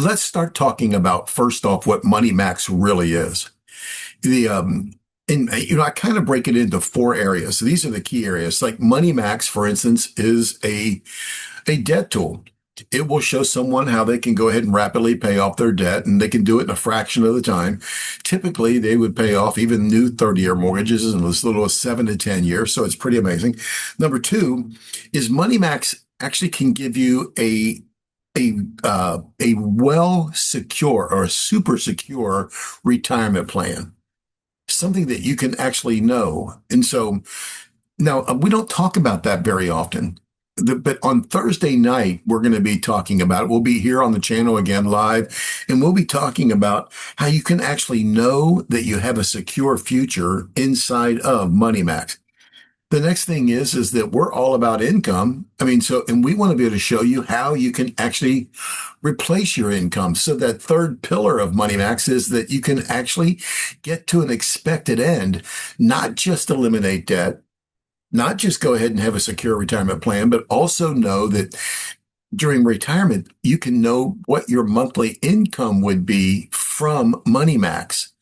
let's start talking about first off what Money Max really is. The and I kind of break it into four areas. So these are the key areas. Like Money Max, for instance, is a debt tool. It will show someone how they can go ahead and rapidly pay off their debt, and they can do it in a fraction of the time. Typically, they would pay off even new 30-year mortgages in as little as 7 to 10 years. So it's pretty amazing. Number two is Money Max actually can give you a well secure or a super secure retirement plan, something that you can actually know. And so now we don't talk about that very often. But on Thursday night, we're going to be talking about it. We'll be here on the channel again live, and we'll be talking about how you can actually know that you have a secure future inside of Money Max. The next thing is that we're all about income. And we want to be able to show you how you can actually replace your income. So that third pillar of Money Max is that you can actually get to an expected end, not just eliminate debt, not just go ahead and have a secure retirement plan, but also know that during retirement, you can know what your monthly income would be from Money Max.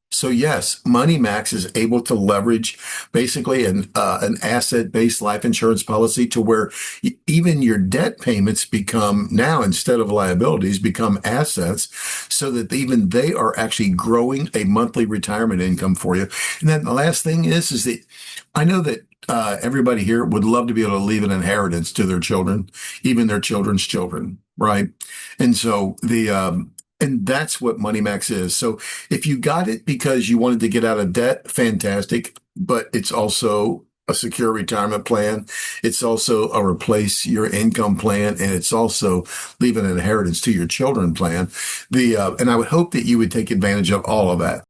So yes, Money Max is able to leverage basically an asset-based life insurance policy to where even your debt payments become now, instead of liabilities, become assets, so that even they are actually growing a monthly retirement income for you. And then the last thing is that I know that everybody here would love to be able to leave an inheritance to their children, even their children's children, right? And so and that's what Money Max is. So if you got it because you wanted to get out of debt, fantastic. But it's also a secure retirement plan. It's also a replace your income plan, and it's also leave an inheritance to your children plan. And I would hope that you would take advantage of all of that.